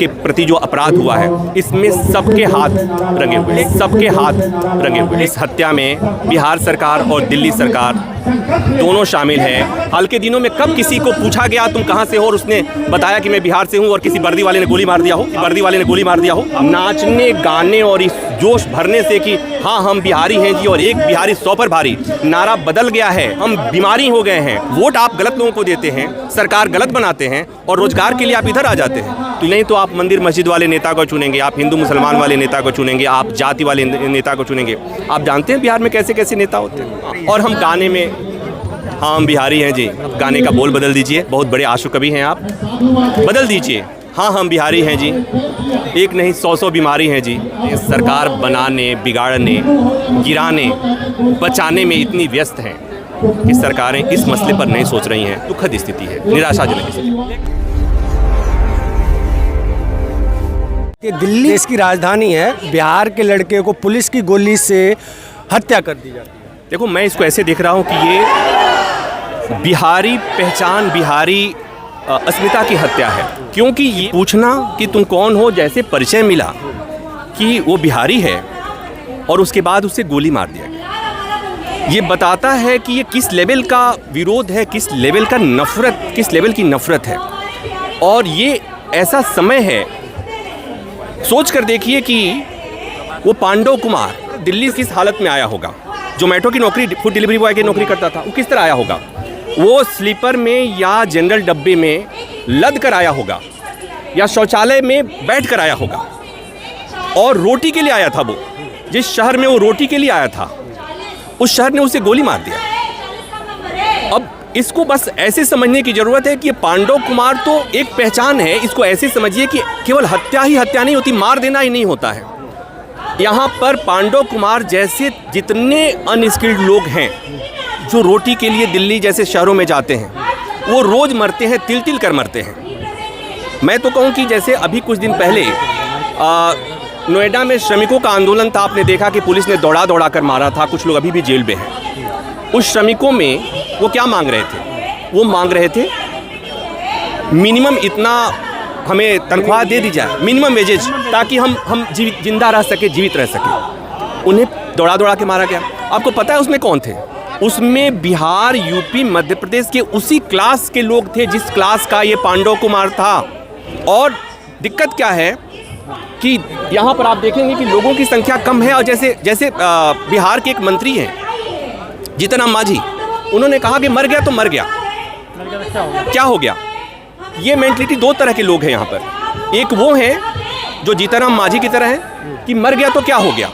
के प्रति जो अपराध हुआ है, इसमें सबके हाथ रंगे हुए, सबके हाथ रंगे हुए। इस हत्या में बिहार सरकार और दिल्ली सरकार दोनों शामिल हैं। हाल के दिनों में कब किसी को पूछा गया तुम कहाँ से हो और उसने बताया कि मैं बिहार से हूँ और किसी वर्दी वाले ने गोली मार दिया हो, नाचने गाने और इस जोश भरने से कि हाँ हम बिहारी हैं जी और एक बिहारी 100 पर भारी, नारा बदल गया है, हम बीमारी हो गए हैं। वोट आप गलत लोगों को देते हैं, सरकार गलत बनाते हैं और रोजगार के लिए आप इधर आ जाते हैं। तो नहीं तो आप मंदिर मस्जिद वाले नेता को चुनेंगे, आप हिंदू मुसलमान वाले नेता को चुनेंगे, आप जाति वाले नेता को चुनेंगे। आप जानते हैं बिहार में कैसे कैसे नेता होते हैं। और हम गाने में हाँ हम बिहारी हैं जी, गाने का बोल बदल दीजिए, बहुत बड़े आशु कवि हैं आप, बदल दीजिए हाँ हम बिहारी हैं जी, एक नहीं 100 बीमारी हैं जी। सरकार बनाने, बिगाड़ने, गिराने, बचाने में इतनी व्यस्त हैं कि सरकारें इस मसले पर नहीं सोच रही हैं। दुखद स्थिति है, निराशाजनक स्थिति। दिल्ली देश की राजधानी है, बिहार के लड़के को पुलिस की गोली से हत्या कर दी जाती है। देखो मैं इसको ऐसे देख रहा हूँ कि ये बिहारी पहचान, बिहारी अस्मिता की हत्या है। क्योंकि ये पूछना कि तुम कौन हो जैसे परिचय मिला कि वो बिहारी है और उसके बाद उसे गोली मार दिया गया, ये बताता है कि ये किस लेवल का विरोध है, किस लेवल का नफरत, किस लेवल की नफरत है। और ये ऐसा समय है, सोच कर देखिए कि वो पांडव कुमार दिल्ली किस हालत में आया होगा। जोमेटो की नौकरी, फूड डिलीवरी बॉय की नौकरी करता था, वो किस तरह आया होगा। वो स्लीपर में या जनरल डब्बे में लद कर आया होगा या शौचालय में बैठ कर आया होगा और रोटी के लिए आया था। वो जिस शहर में वो रोटी के लिए आया था, उस शहर ने उसे गोली मार दिया। अब इसको बस ऐसे समझने की ज़रूरत है कि ये पांडव कुमार तो एक पहचान है। इसको ऐसे समझिए कि केवल हत्या ही हत्या नहीं होती, मार देना ही नहीं होता है। यहाँ पर पांडव कुमार जैसे जितने अनस्किल्ड लोग हैं जो रोटी के लिए दिल्ली जैसे शहरों में जाते हैं, वो रोज़ मरते हैं, तिल तिल कर मरते हैं। मैं तो कहूँ कि जैसे अभी कुछ दिन पहले नोएडा में श्रमिकों का आंदोलन था, आपने देखा कि पुलिस ने दौड़ा दौड़ा कर मारा था, कुछ लोग अभी भी जेल में हैं। उस श्रमिकों में वो क्या मांग रहे थे? वो मांग रहे थे मिनिमम इतना हमें तनख्वाह दे दी जाए, मिनिमम वेजेज, ताकि हम जिंदा रह सके, जीवित रह सके। उन्हें दौड़ा दौड़ा के मारा गया। आपको पता है उसमें कौन थे? उसमें बिहार, यूपी, मध्य प्रदेश के उसी क्लास के लोग थे जिस क्लास का ये पांडव कुमार था। और दिक्कत क्या है कि यहाँ पर आप देखेंगे कि लोगों की संख्या कम है। और जैसे बिहार के एक मंत्री हैं जीतन राम मांझी, उन्होंने कहा कि मर गया तो मर गया, क्या हो गया। ये मेंटलिटी दो तरह के लोग हैं यहाँ पर। एक वो हैं जो जीतन राम मांझी की तरह हैं कि मर गया तो क्या हो गया,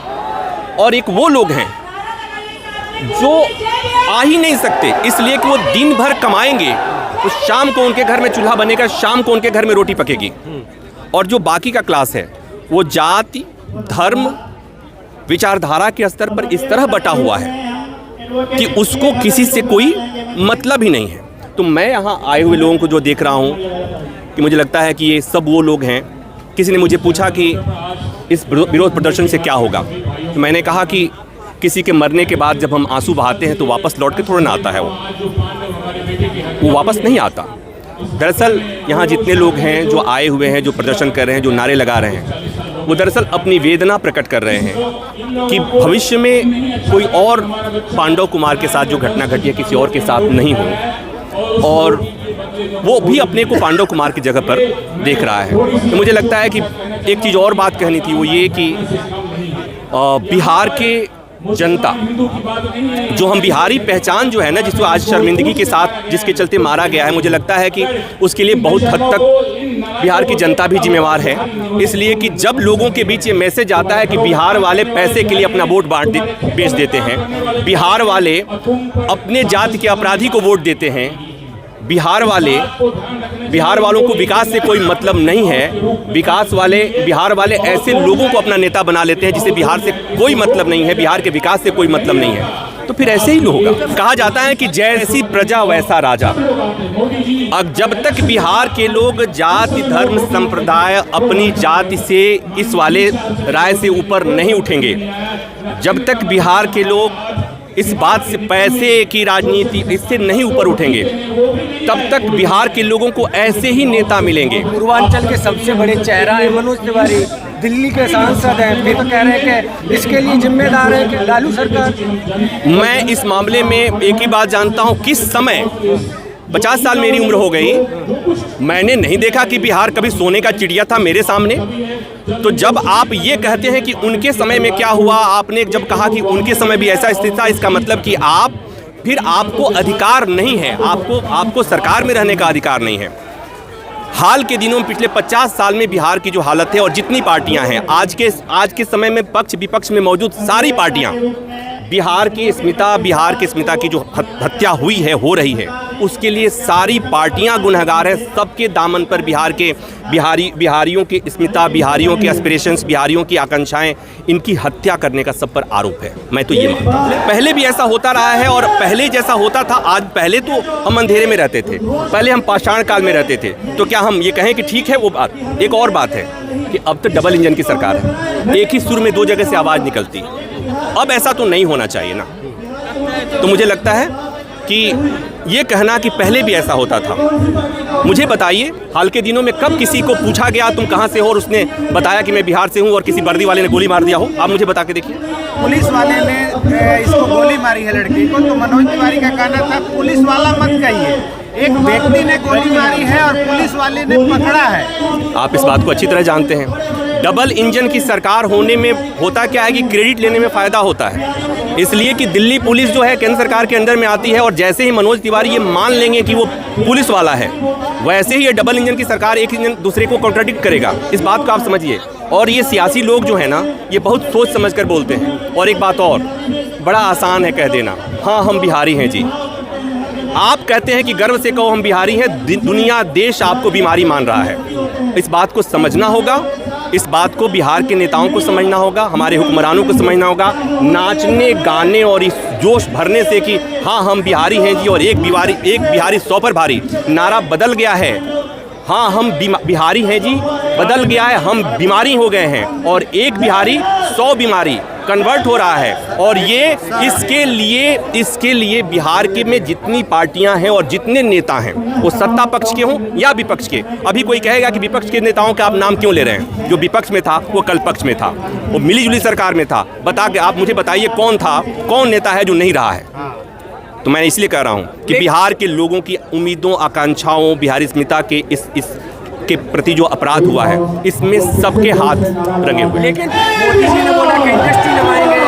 और एक वो लोग हैं जो आ ही नहीं सकते, इसलिए कि वो दिन भर कमाएंगे तो शाम को उनके घर में चूल्हा बनेगा, शाम को उनके घर में रोटी पकेगी। और जो बाकी का क्लास है वो जाति, धर्म, विचारधारा के स्तर पर इस तरह बटा हुआ है कि उसको किसी से कोई मतलब ही नहीं है। तो मैं यहाँ आए हुए लोगों को जो देख रहा हूँ कि मुझे लगता है कि ये सब वो लोग हैं। किसी ने मुझे पूछा कि इस विरोध प्रदर्शन से क्या होगा, तो मैंने कहा कि किसी के मरने के बाद जब हम आंसू बहाते हैं तो वापस लौट के थोड़ा ना आता है, वो वापस नहीं आता। दरअसल यहाँ जितने लोग हैं जो आए हुए हैं, जो प्रदर्शन कर रहे हैं, जो नारे लगा रहे हैं, वो दरअसल अपनी वेदना प्रकट कर रहे हैं कि भविष्य में कोई और पांडव कुमार के साथ जो घटना घटी है किसी और के साथ नहीं हो। और वो भी अपने को पांडव कुमार की जगह पर देख रहा है। तो मुझे लगता है कि एक चीज़ और बात कहनी थी, वो ये कि बिहार के जनता, जो हम बिहारी पहचान जो है ना, जिसको आज शर्मिंदगी के साथ जिसके चलते मारा गया है, मुझे लगता है कि उसके लिए बहुत हद तक बिहार की जनता भी जिम्मेवार है। इसलिए कि जब लोगों के बीच ये मैसेज आता है कि बिहार वाले पैसे के लिए अपना वोट बेच देते हैं, बिहार वाले अपने जाति के अपराधी को वोट देते हैं, बिहार वालों को विकास से कोई मतलब नहीं है, बिहार वाले ऐसे लोगों को अपना नेता बना लेते हैं जिसे बिहार से कोई मतलब नहीं है, बिहार के विकास से कोई मतलब नहीं है, तो फिर ऐसे ही होगा। कहा जाता है कि जैसी प्रजा वैसा राजा। अब जब तक बिहार के लोग जाति, धर्म, संप्रदाय, अपनी जाति से इस वाले राय से ऊपर नहीं उठेंगे, जब तक बिहार के लोग इस बात से, पैसे की राजनीति इससे नहीं ऊपर उठेंगे, तब तक बिहार के लोगों को ऐसे ही नेता मिलेंगे। पूर्वांचल के सबसे बड़े चेहरा है मनोज तिवारी, दिल्ली के सांसद हैं, वे तो कह रहे हैं कि इसके लिए जिम्मेदार है कि लालू सरकार। मैं इस मामले में एक ही बात जानता हूं, किस समय 50 साल मेरी उम्र हो गई, मैंने नहीं देखा कि बिहार कभी सोने का चिड़िया था मेरे सामने। तो जब आप ये कहते हैं कि उनके समय में क्या हुआ, आपने जब कहा कि उनके समय भी ऐसा स्थिति था, इसका मतलब कि आपको अधिकार नहीं है, आपको सरकार में रहने का अधिकार नहीं है। हाल के दिनों में पिछले 50 साल में बिहार की जो हालत है और जितनी पार्टियां हैं, आज के समय में पक्ष विपक्ष में मौजूद सारी पार्टियां बिहार की अस्मिता की जो हत्या हुई है, हो रही है, उसके लिए सारी पार्टियां गुनहगार हैं। सबके दामन पर बिहारियों की अस्मिता, बिहारियों के एस्पिरेशंस, बिहारियों की आकांक्षाएं, इनकी हत्या करने का सब पर आरोप है। मैं तो ये मानता हूँ पहले भी ऐसा होता रहा है और पहले जैसा होता था आज, पहले तो हम अंधेरे में रहते थे, पहले हम पाषाण काल में रहते थे, तो क्या हम ये कहें कि ठीक है वो बात। एक और बात है कि अब तो डबल इंजन की सरकार है, एक ही सुर में दो जगह से आवाज़ निकलती है। अब ऐसा तो नहीं होना चाहिए ना। तो मुझे लगता है कि ये कहना कि पहले भी ऐसा होता था, मुझे बताइए हाल के दिनों में कब किसी को पूछा गया तुम कहाँ से हो और उसने बताया कि मैं बिहार से हूँ और किसी वर्दी वाले ने गोली मार दिया हो? आप मुझे बता के देखिए। पुलिस वाले ने इसको गोली मारी है लड़की को, तो मनोज तिवारी का कहना था पुलिस वाला मत कहिए, एक व्यक्ति ने गोली मारी है और पुलिस वाले ने पकड़ा है। आप इस बात को अच्छी तरह जानते हैं। डबल इंजन की सरकार होने में होता क्या है कि क्रेडिट लेने में फ़ायदा होता है, इसलिए कि दिल्ली पुलिस जो है केंद्र सरकार के अंदर में आती है और जैसे ही मनोज तिवारी ये मान लेंगे कि वो पुलिस वाला है, वैसे ही ये डबल इंजन की सरकार एक इंजन दूसरे को कॉन्ट्राडिक्ट करेगा। इस बात को आप समझिए। और ये सियासी लोग जो है ना, ये बहुत सोच समझ कर बोलते हैं। और एक बात और, बड़ा आसान है कह देना, हाँ हम बिहारी हैं जी। आप कहते हैं कि गर्व से कहो हम बिहारी हैं, दुनिया देश आपको बीमारी मान रहा है। इस बात को समझना होगा, इस बात को बिहार के नेताओं को समझना होगा, हमारे हुक्मरानों को समझना होगा। नाचने गाने और इस जोश भरने से कि हाँ हम बिहारी हैं जी और एक बिहारी 100 पर भारी, नारा बदल गया है। हाँ हम बिहारी हैं जी बदल गया है, हम बीमारी हो गए हैं और एक बिहारी 100 बीमारी कन्वर्ट हो रहा है। और ये इसके लिए बिहार के में जितनी पार्टियां हैं और जितने नेता हैं, वो सत्ता पक्ष के हों या विपक्ष के। अभी कोई कहेगा कि विपक्ष के नेताओं का आप नाम क्यों ले रहे हैं? जो विपक्ष में था वो कल पक्ष में था, वो मिली-जुली सरकार में था। आप मुझे बताइए कौन नेता है जो नहीं रहा है? तो मैं इसलिए कह रहा हूँ कि बिहार के लोगों की उम्मीदों, आकांक्षाओं, बिहारी अस्मिता के इस के प्रति जो अपराध हुआ है, इसमें सबके हाथ रंगे हुए। लेकिन मोदी जी ने बोला कि इंडस्ट्री लगाएंगे,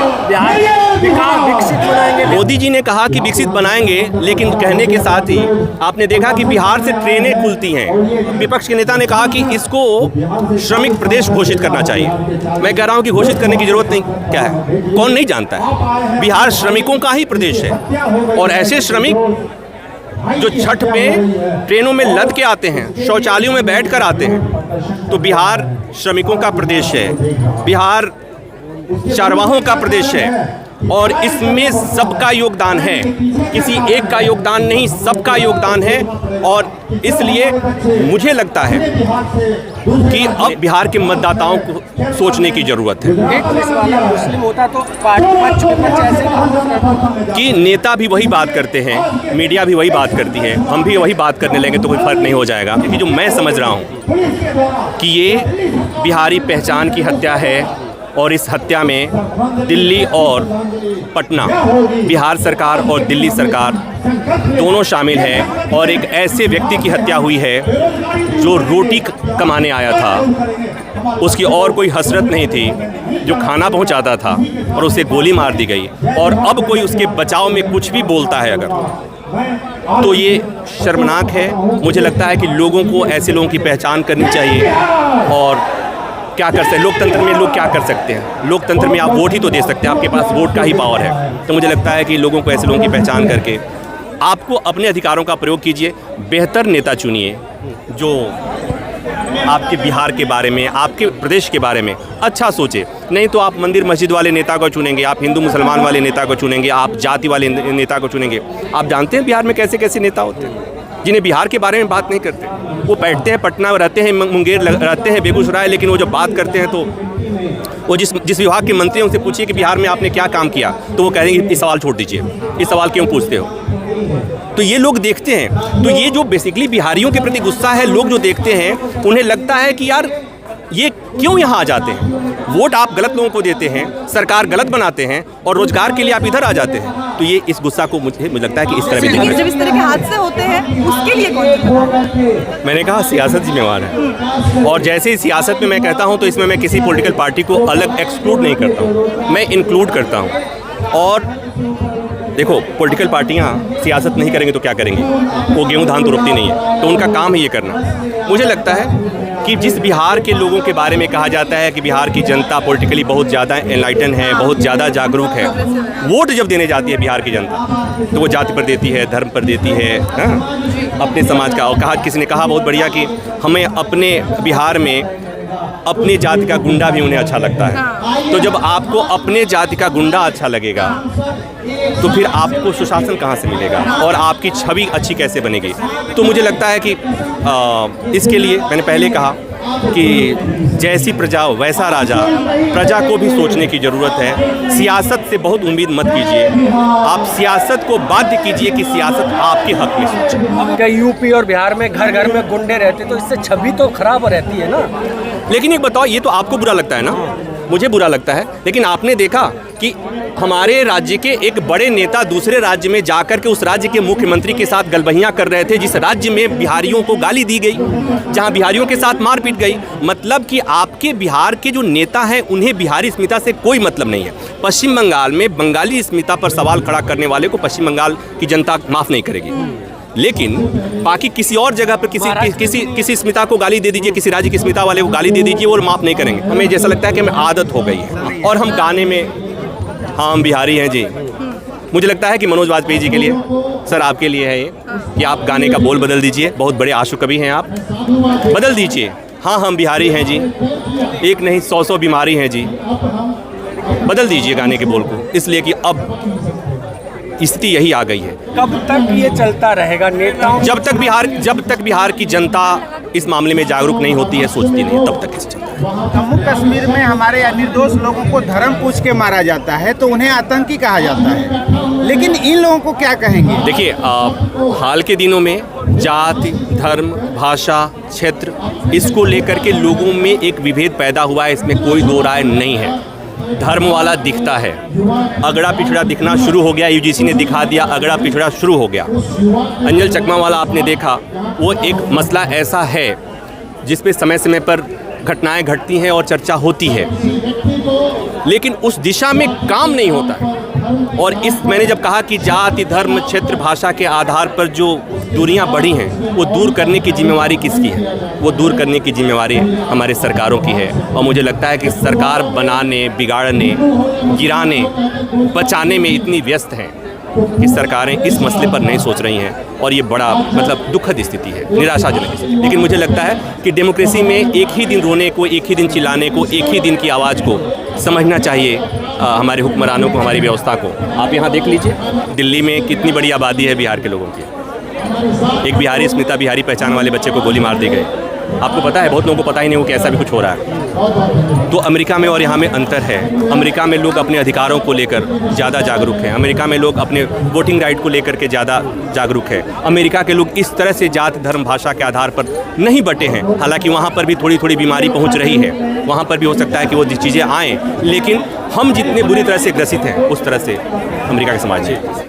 बिहार विकसित बनाएंगे। मोदी जी ने कहा कि विकसित बनाएंगे, लेकिन कहने के साथ ही आपने देखा कि बिहार से ट्रेनें खुलती हैं। विपक्ष के नेता ने कहा कि इसको श्रमिक प्रदेश घोषित करना चाहिए। मैं कह रहा हूं कि घोषित करने की जरूरत नहीं। क्या है, कौन नहीं जानता है, बिहार श्रमिकों का ही प्रदेश है। और ऐसे श्रमिक जो छठ पे ट्रेनों में लद के आते हैं, शौचालयों में बैठकर आते हैं, तो बिहार श्रमिकों का प्रदेश है, बिहार चारवाहों का प्रदेश है। और इसमें सबका योगदान है, किसी एक का योगदान नहीं, सबका योगदान है। और इसलिए मुझे लगता है कि अब बिहार के मतदाताओं को सोचने की जरूरत है। एक पुलिस वाला मुस्लिम होता तो पक्ष ऐसे कि नेता भी वही बात करते हैं, मीडिया भी वही बात करती है, हम भी वही बात करने लगेंगे तो कोई फर्क नहीं हो जाएगा। क्योंकि जो मैं समझ रहा हूँ कि ये बिहारी पहचान की हत्या है और इस हत्या में दिल्ली और पटना, बिहार सरकार और दिल्ली सरकार दोनों शामिल हैं। और एक ऐसे व्यक्ति की हत्या हुई है जो रोटी कमाने आया था, उसकी और कोई हसरत नहीं थी, जो खाना पहुंचाता था और उसे गोली मार दी गई। और अब कोई उसके बचाव में कुछ भी बोलता है अगर, तो ये शर्मनाक है। मुझे लगता है कि लोगों को ऐसे लोगों की पहचान करनी चाहिए। और क्या कर सकते हैं, लोकतंत्र में लोग क्या कर सकते हैं? लोकतंत्र में आप वोट ही तो दे सकते हैं, आपके पास वोट का ही पावर है। तो मुझे लगता है कि लोगों को ऐसे लोगों की पहचान करके आपको अपने अधिकारों का प्रयोग कीजिए, बेहतर नेता चुनिए जो आपके बिहार के बारे में, आपके प्रदेश के बारे में अच्छा सोचे। नहीं तो आप मंदिर मस्जिद वाले नेता को चुनेंगे, आप हिंदू मुसलमान वाले नेता को चुनेंगे, आप जाति वाले नेता को चुनेंगे। आप जानते हैं बिहार में कैसे कैसे नेता होते हैं जिन्हें बिहार के बारे में बात नहीं करते। वो बैठते हैं पटना रहते हैं, मुंगेर रहते हैं, बेगूसराय, लेकिन वो जब बात करते हैं तो वो जिस विभाग के मंत्री हैं उनसे पूछिए कि बिहार में आपने क्या काम किया, तो वो कहेंगे ये सवाल छोड़ दीजिए, ये सवाल क्यों पूछते हो। तो ये लोग देखते हैं, तो ये जो बेसिकली बिहारियों के प्रति गुस्सा है, लोग जो देखते हैं उन्हें लगता है कि यार ये क्यों यहाँ आ जाते हैं, वोट आप गलत लोगों को देते हैं, सरकार गलत बनाते हैं और रोजगार के लिए आप इधर आ जाते हैं। तो ये इस गुस्सा को मुझे लगता है कि इस तरह भी लेकिन जब इस तरह के हादसे होते हैं उसके लिए कौन जिम्मेदार? मैंने कहा सियासत जिम्मेवार है, और जैसे ही सियासत में मैं कहता हूँ तो इसमें मैं किसी पॉलिटिकल पार्टी को अलग एक्सक्लूड नहीं करता हूँ, मैं इंक्लूड करता हूँ। और देखो, पॉलिटिकल पार्टियाँ सियासत नहीं करेंगे तो क्या करेंगी, वो गेहूँ धान तो रोकती नहीं है, तो उनका काम है ये करना। मुझे लगता है कि जिस बिहार के लोगों के बारे में कहा जाता है कि बिहार की जनता पॉलिटिकली बहुत ज़्यादा एनलाइटन है, बहुत ज़्यादा जागरूक है, वोट जब देने जाती है बिहार की जनता तो वो जाति पर देती है, धर्म पर देती है, अपने समाज का। और कहा, किसी ने कहा बहुत बढ़िया कि हमें अपने बिहार में अपनी जाति का गुंडा भी उन्हें अच्छा लगता है। तो जब आपको अपने जाति का गुंडा अच्छा लगेगा तो फिर आपको सुशासन कहाँ से मिलेगा और आपकी छवि अच्छी कैसे बनेगी। तो मुझे लगता है कि इसके लिए मैंने पहले कहा कि जैसी प्रजा वैसा राजा, प्रजा को भी सोचने की ज़रूरत है। सियासत से बहुत उम्मीद मत कीजिए, आप सियासत को बाध्य कीजिए कि सियासत आपके हक में सोचे। अब क्या यूपी और बिहार में घर घर में गुंडे रहते तो इससे छवि तो खराब रहती है ना। लेकिन एक बताओ, ये तो आपको बुरा लगता है ना, मुझे बुरा लगता है, लेकिन आपने देखा कि हमारे राज्य के एक बड़े नेता दूसरे राज्य में जाकर के उस राज्य के मुख्यमंत्री के साथ गलबहियां कर रहे थे, जिस राज्य में बिहारियों को गाली दी गई, जहां बिहारियों के साथ मारपीट गई। मतलब कि आपके बिहार के जो नेता हैं उन्हें बिहारी अस्मिता से कोई मतलब नहीं है। पश्चिम बंगाल में बंगाली अस्मिता पर सवाल खड़ा करने वाले को पश्चिम बंगाल की जनता माफ़ नहीं करेगी, लेकिन बाकी किसी और जगह पर किसी अस्मिता को गाली दे दीजिए, किसी राज्य की अस्मिता वाले को गाली दे दीजिए, वो माफ़ नहीं करेंगे। हमें जैसा लगता है कि हमें आदत हो गई है और हम गाने में हाँ हम बिहारी हैं जी। मुझे लगता है कि मनोज वाजपेयी जी के लिए, सर आपके लिए है ये कि आप गाने का बोल बदल दीजिए, बहुत बड़े आशु कवि हैं आप, बदल दीजिए। हाँ हम बिहारी हैं जी, एक नहीं 100 बीमारी हैं जी, बदल दीजिए गाने के बोल को, इसलिए कि अब स्थिति यही आ गई है। कब तक ये चलता रहेगा नेताओं? जब तक बिहार की जनता इस मामले में जागरूक नहीं होती है, सोचती नहीं, तब तक ऐसे चलता है। जम्मू कश्मीर में हमारे निर्दोष लोगों को धर्म पूछ के मारा जाता है तो उन्हें आतंकी कहा जाता है, लेकिन इन लोगों को क्या कहेंगे? देखिए, हाल के दिनों में जाति, धर्म, भाषा, क्षेत्र, इसको लेकर के लोगों में एक विभेद पैदा हुआ है, इसमें कोई दो राय नहीं है। धर्म वाला दिखता है, अगड़ा पिछड़ा दिखना शुरू हो गया, यूजीसी ने दिखा दिया, अगड़ा पिछड़ा शुरू हो गया। अंजल चकमा वाला आपने देखा, वो एक मसला ऐसा है जिस पे समय समय पर घटनाएं घटती हैं और चर्चा होती है, लेकिन उस दिशा में काम नहीं होता है। और मैंने जब कहा कि जाति, धर्म, क्षेत्र, भाषा के आधार पर जो दूरियां बढ़ी हैं, वो दूर करने की जिम्मेवारी किसकी है? वो दूर करने की जिम्मेवारी हमारे सरकारों की है। और मुझे लगता है कि सरकार बनाने, बिगाड़ने, गिराने, बचाने में इतनी व्यस्त हैं कि सरकारें इस मसले पर नहीं सोच रही हैं, और ये बड़ा मतलब दुखद स्थिति है, निराशाजनक स्थिति। लेकिन मुझे लगता है कि डेमोक्रेसी में एक ही दिन रोने को, एक ही दिन चिल्लाने को, एक ही दिन की आवाज़ को समझना चाहिए हमारे हुक्मरानों को, हमारी व्यवस्था को। आप यहाँ देख लीजिए, दिल्ली में कितनी बड़ी आबादी है बिहार के लोगों की। एक बिहारी अस्मिता, बिहारी पहचान वाले बच्चे को गोली मार दी गई। आपको पता है, बहुत लोगों को पता ही नहीं हो कि ऐसा भी कुछ हो रहा है। तो अमेरिका में और यहाँ में अंतर है। अमेरिका में लोग अपने अधिकारों को लेकर ज़्यादा जागरूक हैं, अमेरिका में लोग अपने वोटिंग राइट को लेकर के ज़्यादा जागरूक है। अमेरिका के लोग इस तरह से जाति, धर्म, भाषा के आधार पर नहीं बटे हैं। हालांकि वहाँ पर भी थोड़ी थोड़ी बीमारी पहुँच रही है, वहाँ पर भी हो सकता है कि वो चीज़ें आएँ, लेकिन हम जितने बुरी तरह से ग्रसित हैं उस तरह से अमेरिका के समाज है।